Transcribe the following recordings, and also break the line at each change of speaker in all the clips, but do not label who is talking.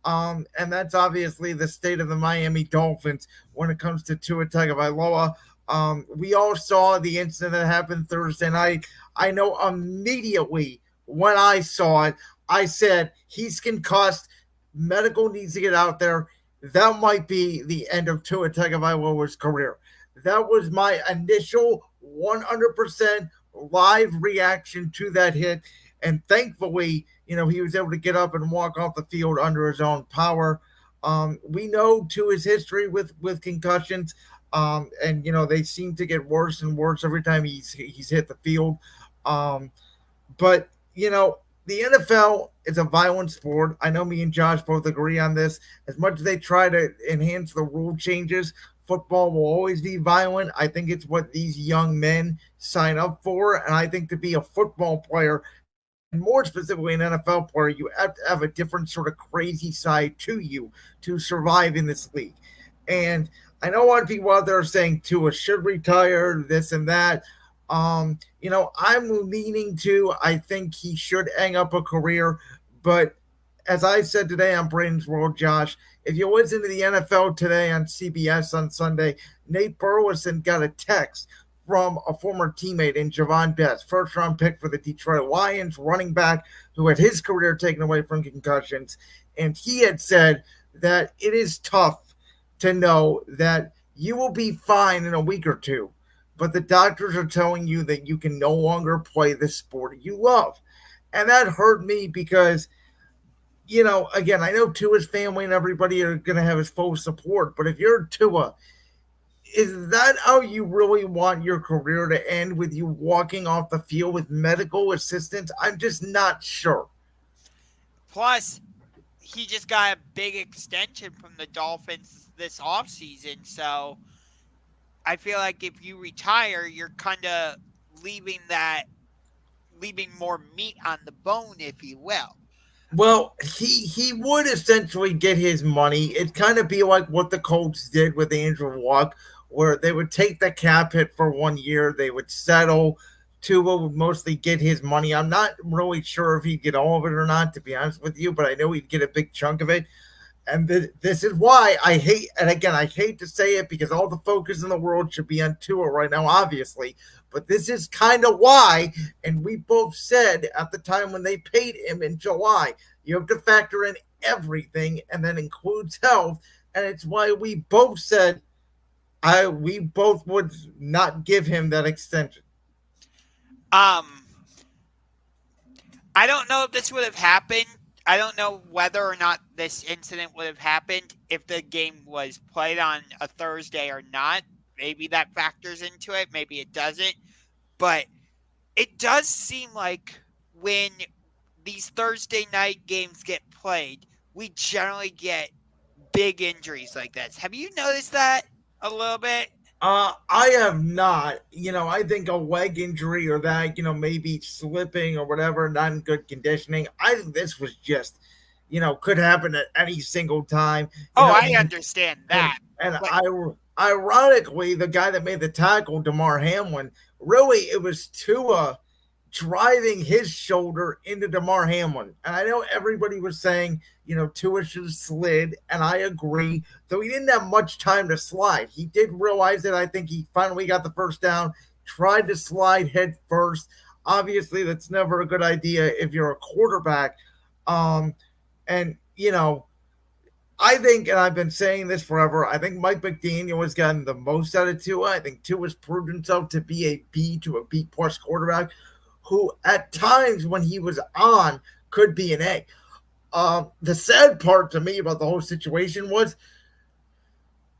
And that's obviously the state of the Miami Dolphins when it comes to Tua Tagovailoa. We all saw the incident that happened Thursday night. I know immediately when I saw it, I said, he's concussed. Medical needs to get out there. That might be the end of Tua Tagovailoa's career. That was my initial 100% live reaction to that hit. And thankfully, he was able to get up and walk off the field under his own power. We know to his history with concussions, and they seem to get worse and worse every time he's hit the field. Um, but the NFL is a violent sport. I know me and Josh both agree on this. As much as they try to enhance the rule changes, football will always be violent. I think it's what these young men sign up for, and I think to be a football player, and more specifically an NFL player, you have to have a different sort of crazy side to you to survive in this league. And I know a lot of people out there are saying Tua should retire, this and that. I'm leaning to I think he should hang up a career, but as I said today on Braden's World, Josh, if you listen to the NFL today on CBS on Sunday, Nate Burleson got a text from a former teammate in Javon Best, first round pick for the Detroit Lions, running back who had his career taken away from concussions. And he had said that it is tough to know that you will be fine in a week or two, but the doctors are telling you that you can no longer play the sport you love. And that hurt me because, again, I know Tua's family and everybody are going to have his full support, but if you're Tua, is that how you really want your career to end, with you walking off the field with medical assistance? I'm just not sure.
Plus, he just got a big extension from the Dolphins this offseason, so I feel like if you retire, you're kind of leaving more meat on the bone, if you will.
Well, he would essentially get his money. It'd kind of be like what the Colts did with Andrew Luck, where they would take the cap hit for 1 year, they would settle. Tua would mostly get his money. I'm not really sure if he'd get all of it or not, to be honest with you, but I know he'd get a big chunk of it. And this is why I hate, and again, I hate to say it because all the focus in the world should be on Tua right now, obviously. But this is kind of why, and we both said at the time when they paid him in July, you have to factor in everything, and that includes health. And it's why we both said we both would not give him that extension.
Um, I don't know if this would have happened. I don't know whether or not this incident would have happened if the game was played on a Thursday or not. Maybe that factors into it. Maybe it doesn't. But it does seem like when these Thursday night games get played, we generally get big injuries like this. Have you noticed that a little bit?
I have not. I think a leg injury or that, maybe slipping or whatever, not in good conditioning. I think this was just, could happen at any single time.
Oh, I understand
and,
that.
and I, ironically, the guy that made the tackle, Damar Hamlin, really it was Tua driving his shoulder into Damar Hamlin. And I know everybody was saying, Tua should have slid, and I agree, though he didn't have much time to slide. He did realize it. I think he finally got the first down, tried to slide head first. Obviously, that's never a good idea if you're a quarterback. And, I think, and I've been saying this forever, I think Mike McDaniel has gotten the most out of Tua. I think Tua has proved himself to be a B to a B plus quarterback who at times when he was on could be an A. The sad part to me about the whole situation was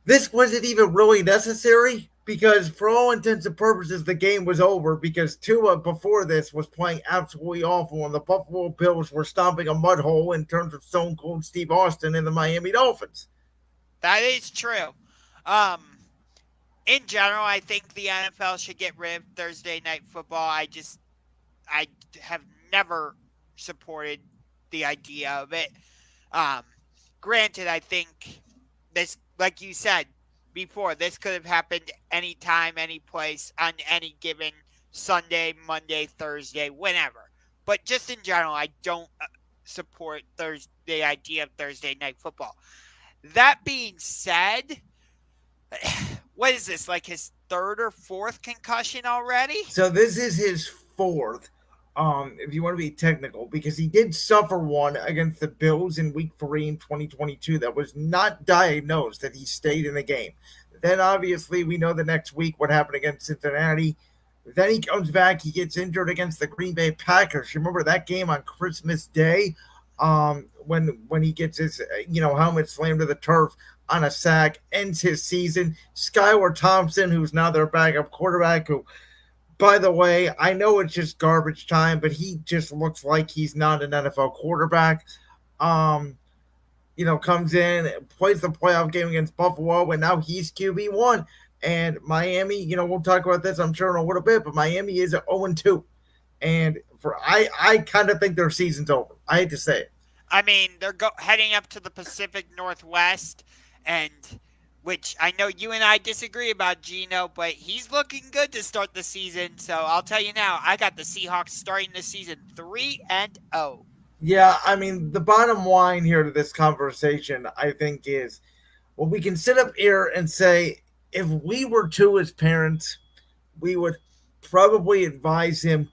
this wasn't even really necessary because for all intents and purposes, the game was over because Tua before this was playing absolutely awful and the Buffalo Bills were stomping a mud hole in terms of Stone Cold Steve Austin and the Miami Dolphins.
That is true. Um, in general, I think the NFL should get rid of Thursday night football. I have never supported the idea of it. Um, Granted, I think this, like you said before, this could have happened anytime, any place, on any given Sunday, Monday, Thursday, whenever. But just in general, I don't support the idea of Thursday night football. That being said, what is this, like his third or fourth concussion already?
So this is his fourth, if you want to be technical, because he did suffer one against the Bills in Week 3 in 2022 that was not diagnosed, that he stayed in the game. Then obviously we know the next week what happened against Cincinnati. Then he comes back, he gets injured against the Green Bay Packers. You remember that game on Christmas Day, when he gets his helmet slammed to the turf on a sack, ends his season. Skylar Thompson, who's now their backup quarterback, who, by the way, I know it's just garbage time, but he just looks like he's not an NFL quarterback. Um, comes in, plays the playoff game against Buffalo, and now he's QB1. And Miami, we'll talk about this, I'm sure, in a little bit, but Miami is at 0-2. And I kind of think their season's over. I hate to say it.
I mean, they're heading up to the Pacific Northwest, and which I know you and I disagree about Geno, but he's looking good to start the season. So I'll tell you now, I got the Seahawks starting the season 3-0.
Yeah, I mean, the bottom line here to this conversation, I think, is, well, we can sit up here and say, if we were Tua's parents, we would probably advise him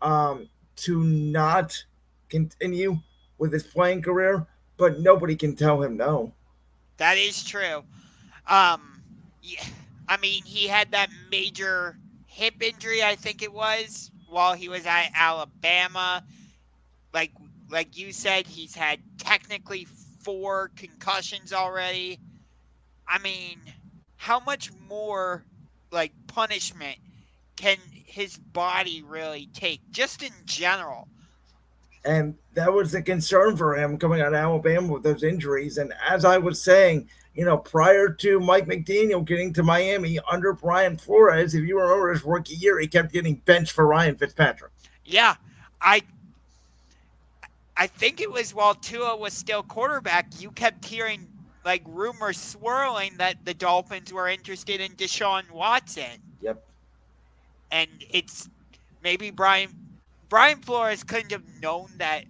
to not continue with his playing career, but nobody can tell him no.
That is true. Yeah, I mean, he had that major hip injury, I think it was, while he was at Alabama. Like like you said, he's had technically 4 concussions already. I mean, how much more like punishment can his body really take just in general?
And that was the concern for him coming out of Alabama with those injuries. And as I was saying, prior to Mike McDaniel getting to Miami under Brian Flores, if you remember his rookie year, he kept getting benched for Ryan Fitzpatrick.
Yeah, I I think it was while Tua was still quarterback, you kept hearing like rumors swirling that the Dolphins were interested in Deshaun Watson.
Yep.
And it's maybe Brian Flores couldn't have known that,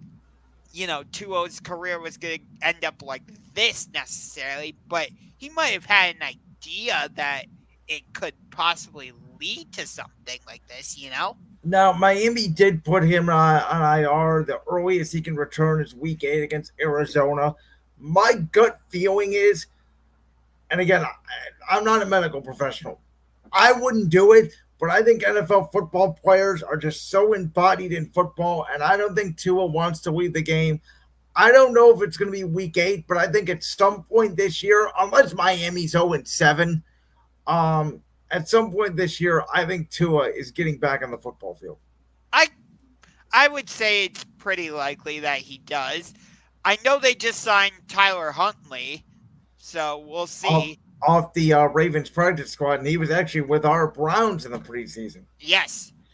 Tua's career was going to end up like this necessarily, but he might have had an idea that it could possibly lead to something like this.
Now, Miami did put him on IR. The earliest he can return is week 8 against Arizona. My gut feeling is, and again, I'm not a medical professional, I wouldn't do it, but I think NFL football players are just so embodied in football, and I don't think Tua wants to leave the game. I don't know if it's going to be week 8, but I think at some point this year, unless Miami's 0-7, at some point this year, I think Tua is getting back on the football field.
I I would say it's pretty likely that he does. I know they just signed Tyler Huntley, so we'll
Off,
see.
off the Ravens practice squad, and he was actually with our Browns in the preseason.
Yes.